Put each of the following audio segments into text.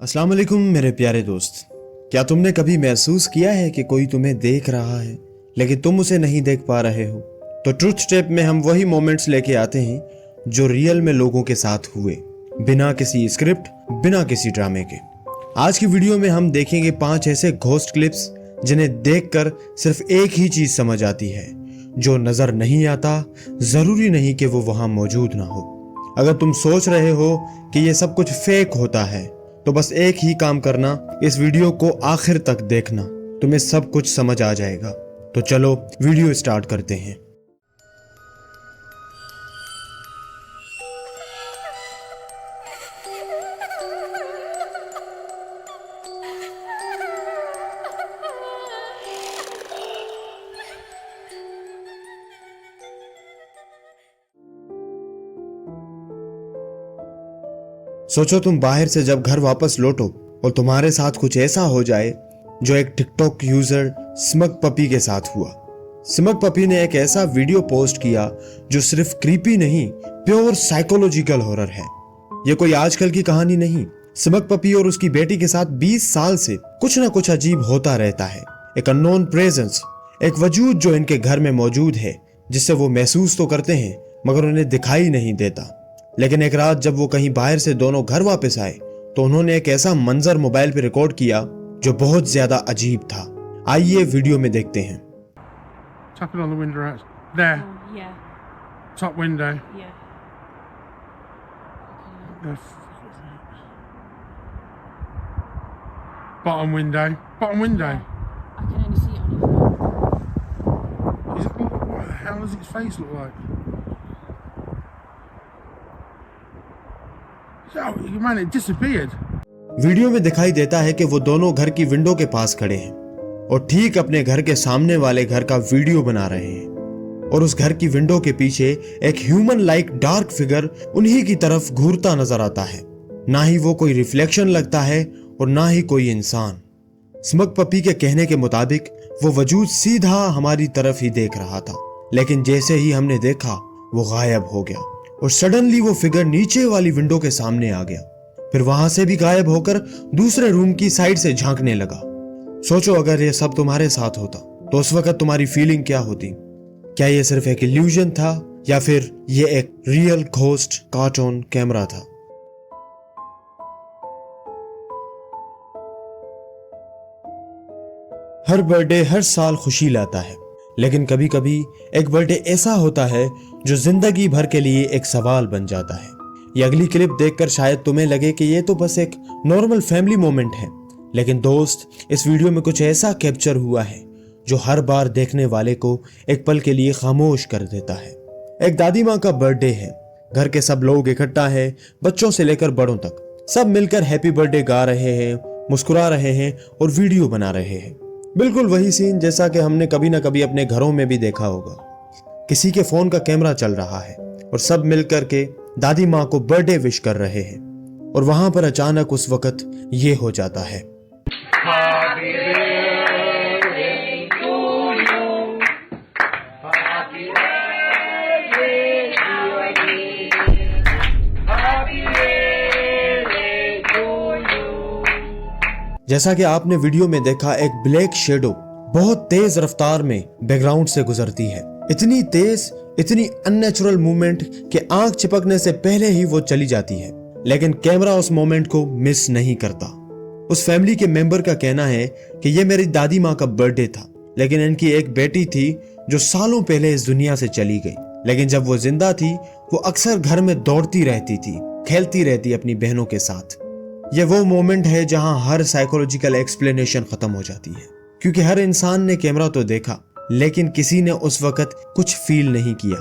अस्सलाम वालेकुम मेरे प्यारे दोस्त। क्या तुमने कभी महसूस किया है कि कोई तुम्हें देख रहा है लेकिन तुम उसे नहीं देख पा रहे हो? तो ट्रुथ स्टेप में हम वही मोमेंट्स लेके आते हैं जो रियल में लोगों के साथ हुए, बिना किसी स्क्रिप्ट, बिना किसी ड्रामे के। आज की वीडियो में हम देखेंगे 5 ऐसे घोस्ट क्लिप्स जिन्हें देखकर सिर्फ एक ही चीज समझ आती है, जो नजर नहीं आता जरूरी नहीं कि वो वहां मौजूद ना हो। अगर तुम सोच रहे हो कि ये सब कुछ फेक होता है तो बस एक ही काम करना, इस वीडियो को आखिर तक देखना, तुम्हें सब कुछ समझ आ जाएगा। तो चलो वीडियो स्टार्ट करते हैं। सोचो तुम बाहर से जब घर वापस लौटो और तुम्हारे साथ कुछ ऐसा हो जाए जो एक टिकटॉक यूजर स्मग पपी के साथ हुआ। स्मग पपी ने एक ऐसा वीडियो पोस्ट किया जो सिर्फ क्रीपी नहीं, प्योर साइकोलॉजिकल हॉरर है। ये कोई आजकल की कहानी नहीं। स्मग पपी और उसकी बेटी के साथ 20 साल से कुछ ना कुछ अजीब होता रहता है। एक अननोन प्रेजेंस, एक वजूद जो इनके घर में मौजूद है, जिससे वो महसूस तो करते हैं मगर उन्हें दिखाई नहीं देता। लेकिन एक रात जब वो कहीं बाहर से दोनों घर वापस आए तो उन्होंने एक ऐसा मंजर मोबाइल पे रिकॉर्ड किया जो बहुत ज्यादा अजीब था। आइए वीडियो में देखते हैं। Tap it on the window out there. Oh, yeah, Top window. yeah. The bottom window. Bottom window. I can only see it on your phone. What the hell does its face look like? Oh, man, it disappeared. Video में दिखाई देता है कि वो दोनों घर की window के पास खड़े हैं और ठीक अपने घर के सामने वाले घर का वीडियो बना रहे हैं, और उस घर की विंडो के पीछे एक ह्यूमन लाइक डार्क फिगर उन्हीं की तरफ घूरता नजर आता है। ना ही वो कोई रिफ्लेक्शन लगता है और ना ही कोई इंसान। स्मग पपी के कहने के मुताबिक वो वजूद सीधा हमारी तरफ ही देख रहा था, लेकिन जैसे ही हमने देखा वो गायब हो गया और सडनली वो फिगर नीचे वाली विंडो के सामने आ गया, फिर वहां से भी गायब होकर दूसरे रूम की साइड से झांकने लगा। सोचो अगर ये सब तुम्हारे साथ होता तो उस वक्त तुम्हारी फीलिंग क्या होती? क्या ये सिर्फ एक इल्यूजन था या फिर ये एक रियल घोस्ट कार्टून कैमरा था? हर बर्थडे हर साल खुशी लाता है, लेकिन कभी कभी एक बर्थडे ऐसा होता है जो जिंदगी भर के लिए एक सवाल बन जाता है। ये अगली क्लिप देखकर शायद तुम्हें लगे कि ये तो बस एक नॉर्मल फैमिली मोमेंट है, लेकिन दोस्त इस वीडियो में कुछ ऐसा कैप्चर हुआ है जो हर बार देखने वाले को एक पल के लिए खामोश कर देता है। एक दादी माँ का बर्थडे है, घर के सब लोग इकट्ठा है, बच्चों से लेकर बड़ों तक सब मिलकर हैप्पी बर्थडे गा रहे हैं, मुस्कुरा रहे हैं और वीडियो बना रहे हैं। बिल्कुल वही सीन जैसा कि हमने कभी ना कभी अपने घरों में भी देखा होगा। किसी के फोन का कैमरा चल रहा है और सब मिलकर के दादी माँ को बर्थडे विश कर रहे हैं, और वहां पर अचानक उस वक्त ये हो जाता है। जैसा कि आपने वीडियो में देखा, एक ब्लैक शेडो बहुत तेज रफ्तार में बैकग्राउंड से गुजरती है। इतनी तेज, इतनी अननेचुरल मूवमेंट कि आंख चिपकने से पहले ही वो चली जाती है, लेकिन कैमरा उस मोमेंट को मिस नहीं करता। उस फैमिली के मेंबर का कहना है कि ये मेरी दादी माँ का बर्थडे था, लेकिन इनकी एक बेटी थी जो सालों पहले इस दुनिया से चली गई, लेकिन जब वो जिंदा थी वो अक्सर घर में दौड़ती रहती थी, खेलती रहती अपनी बहनों के साथ। ये वो मोमेंट है जहां हर साइकोलॉजिकल एक्सप्लेनेशन खत्म हो जाती है, क्योंकि हर इंसान ने कैमरा तो देखा लेकिन किसी ने उस वक्त कुछ फील नहीं किया।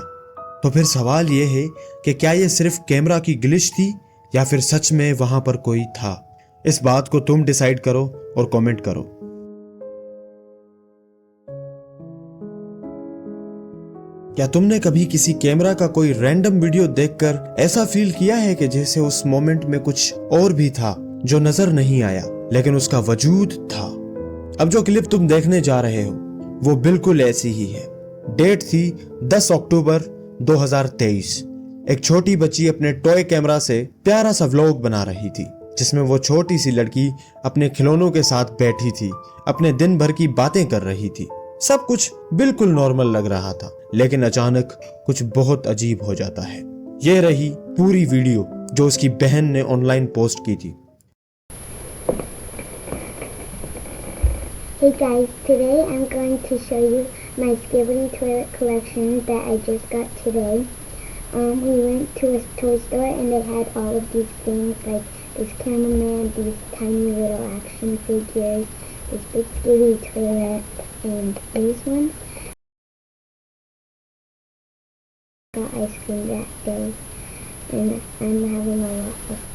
तो फिर सवाल ये है कि क्या ये सिर्फ कैमरा की ग्लिच थी या फिर सच में वहां पर कोई था? इस बात को तुम डिसाइड करो और कमेंट करो। क्या तुमने कभी किसी कैमरा का कोई रैंडम वीडियो देखकर ऐसा फील किया है कि जैसे उस मोमेंट में कुछ और भी था जो नजर नहीं आया लेकिन उसका वजूद था? अब जो क्लिप तुम देखने जा रहे हो वो बिल्कुल ऐसी ही है। डेट थी 10 अक्टूबर 2023। एक छोटी बच्ची अपने टॉय कैमरा से प्यारा सा व्लॉग बना रही थी जिसमें वो छोटी सी लड़की अपने खिलौनों के साथ बैठी थी, अपने दिन भर की बातें कर रही थी। सब कुछ बिल्कुल नॉर्मल लग रहा था, लेकिन अचानक कुछ बहुत अजीब हो जाता है। ये रही पूरी वीडियो जो उसकी बहन ने ऑनलाइन पोस्ट की थी। Hey guys, today I'm going to show you my Skibidi toilet collection that I just got today. We went to a toy store and they had all of these things like this cameraman, these tiny little action figures, this big Skibidi toilet, and these ones. Got ice cream that day and I'm having a lot of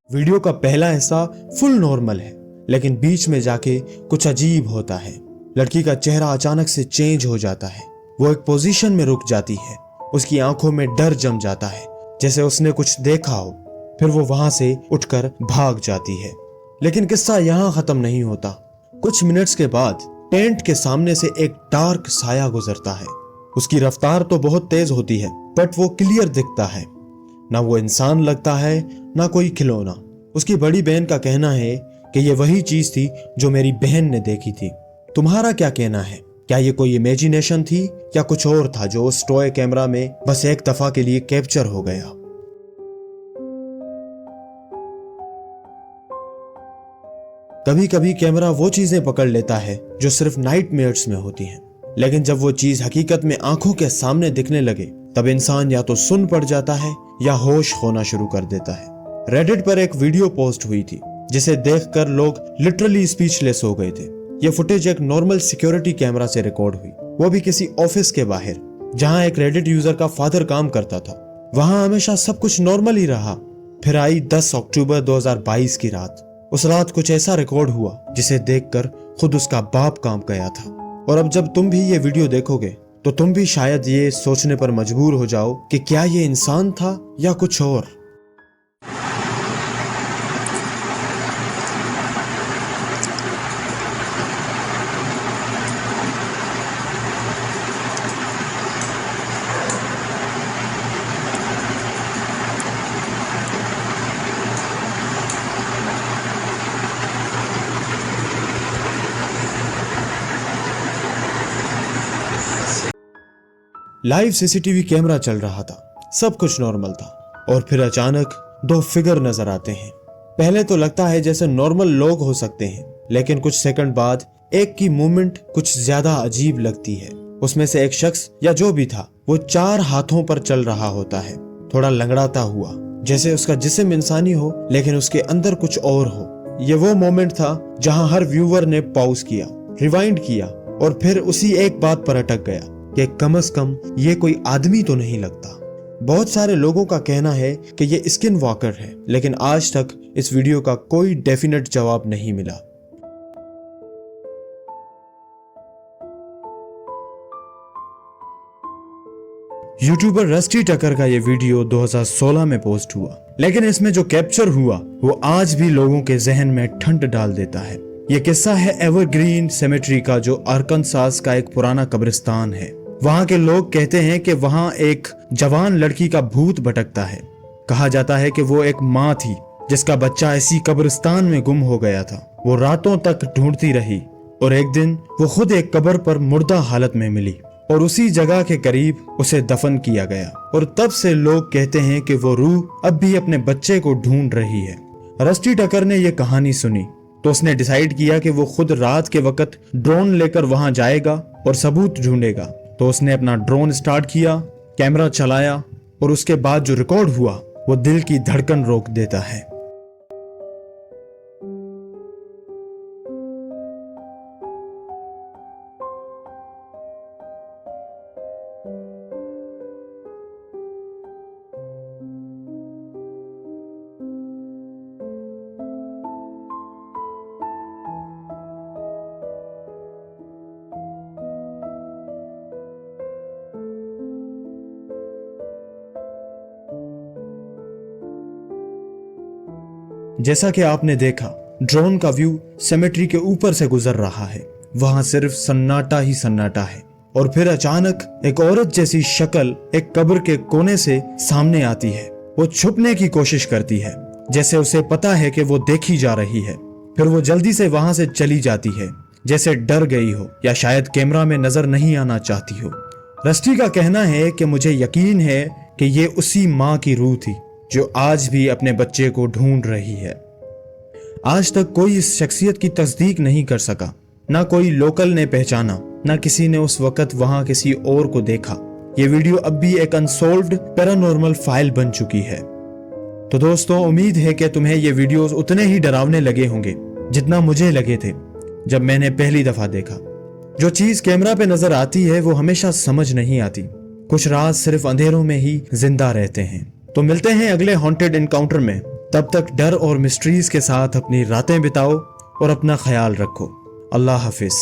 video का पहला हिस्सा full normal है, लेकिन बीच में जाके कुछ अजीब होता है। लड़की का चेहरा अचानक से चेंज हो जाता है। वो एक पोजीशन में रुक जाती है। उसकी आंखों में डर जम जाता है, जैसे उसने कुछ देखा हो। फिर वो वहां से उठकर भाग जाती है। लेकिन किस्सा यहाँ खत्म नहीं होता। कुछ मिनट्स के बाद टेंट के सामने से एक डार्क साया गुजरता है। उसकी रफ्तार तो बहुत तेज होती है, बट वो क्लियर दिखता है। ना वो इंसान लगता है, ना कोई खिलौना। उसकी बड़ी बहन का कहना है कि ये वही चीज थी जो मेरी बहन ने देखी थी। तुम्हारा क्या कहना है? क्या ये कोई इमेजिनेशन थी या कुछ और था जो उस टॉय कैमरा में बस एक दफा के लिए कैप्चर हो गया? कभी कभी कैमरा वो चीजें पकड़ लेता है जो सिर्फ नाइटमेयर्स में होती हैं, लेकिन जब वो चीज हकीकत में आंखों के सामने दिखने लगे तब इंसान या तो सुन पड़ जाता है या होश खोना शुरू कर देता है। रेडिट पर एक वीडियो पोस्ट हुई थी जिसे देखकर लोग लिटरली स्पीचलेस हो गए थे। ये फुटेज एक नॉर्मल सिक्योरिटी कैमरा से रिकॉर्ड हुई, वो भी किसी ऑफिस के बाहर, जहां एक रेडिट यूजर का फादर काम करता था। वहां हमेशा सब कुछ नॉर्मल ही रहा। फिर आई 10 अक्टूबर 2022 की रात। उस रात कुछ ऐसा रिकॉर्ड हुआ जिसे देखकर खुद उसका बाप कांप गया था। और अब जब तुम भी ये वीडियो देखोगे तो तुम भी शायद ये सोचने पर मजबूर हो जाओ कि क्या ये इंसान था या कुछ और। लाइव सीसीटीवी कैमरा चल रहा था, सब कुछ नॉर्मल था। और फिर अचानक दो फिगर नजर आते हैं। पहले तो लगता है जैसे नॉर्मल लोग हो सकते हैं, लेकिन कुछ सेकंड बाद एक की मूवमेंट कुछ ज्यादा अजीब लगती है। उसमें से एक शख्स या जो भी था वो 4 हाथों पर चल रहा होता है, थोड़ा लंगड़ाता हुआ, जैसे उसका जिस्म इंसानी हो लेकिन उसके अंदर कुछ और हो। ये वो मोमेंट था जहां हर व्यूअर ने पॉज किया, रिवाइंड किया और फिर उसी एक बात पर अटक गया कि कम से कम ये कोई आदमी तो नहीं लगता। बहुत सारे लोगों का कहना है कि ये स्किन वॉकर है, लेकिन आज तक इस वीडियो का कोई डेफिनेट जवाब नहीं मिला। यूट्यूबर रस्टी टकर का ये वीडियो 2016 में पोस्ट हुआ, लेकिन इसमें जो कैप्चर हुआ वो आज भी लोगों के जहन में ठंड डाल देता है। ये किस्सा है एवरग्रीन सेमेट्री का, जो आर्कनसास का एक पुराना कब्रिस्तान है। वहां के लोग कहते हैं कि वहां एक जवान लड़की का भूत भटकता है। कहा जाता है कि वो एक माँ थी जिसका बच्चा इसी कब्रिस्तान में गुम हो गया था। वो रातों तक ढूंढती रही और एक दिन वो खुद एक कब्र पर मुर्दा हालत में मिली और उसी जगह के करीब उसे दफन किया गया। और तब से लोग कहते हैं कि वो रूह अब भी अपने बच्चे को ढूंढ रही है। रस्टी टकर ने यह कहानी सुनी तो उसने डिसाइड किया कि वो खुद रात के वक्त ड्रोन लेकर वहां जाएगा और सबूत ढूंढेगा। तो उसने अपना ड्रोन स्टार्ट किया, कैमरा चलाया और उसके बाद जो रिकॉर्ड हुआ वो दिल की धड़कन रोक देता है। जैसा कि आपने देखा, ड्रोन का व्यू सेमेट्री के ऊपर से गुजर रहा है। वहां सिर्फ सन्नाटा ही सन्नाटा है और फिर अचानक एक औरत जैसी शक्ल एक कब्र के कोने से सामने आती है। वो छुपने की कोशिश करती है, जैसे उसे पता है कि वो देखी जा रही है। फिर वो जल्दी से वहां से चली जाती है, जैसे डर गई हो या शायद कैमरा में नजर नहीं आना चाहती हो। रस्टी का कहना है कि मुझे यकीन है कि ये उसी माँ की रूह थी जो आज भी अपने बच्चे को ढूंढ रही है। आज तक कोई इस शख्सियत की तस्दीक नहीं कर सका, ना कोई लोकल ने पहचाना, ना किसी ने उस वक्त वहां किसी और को देखा। ये वीडियो अब भी एक अनसॉल्व्ड पैरानॉर्मल फाइल बन चुकी है। तो दोस्तों, उम्मीद है कि तुम्हें ये वीडियोस उतने ही डरावने लगे होंगे जितना मुझे लगे थे जब मैंने पहली दफा देखा। जो चीज कैमरा पे नजर आती है वो हमेशा समझ नहीं आती। कुछ राज सिर्फ अंधेरों में ही जिंदा रहते हैं। तो मिलते हैं अगले हॉन्टेड एनकाउंटर में। तब तक डर और मिस्ट्रीज के साथ अपनी रातें बिताओ और अपना ख्याल रखो। अल्लाह हाफिज।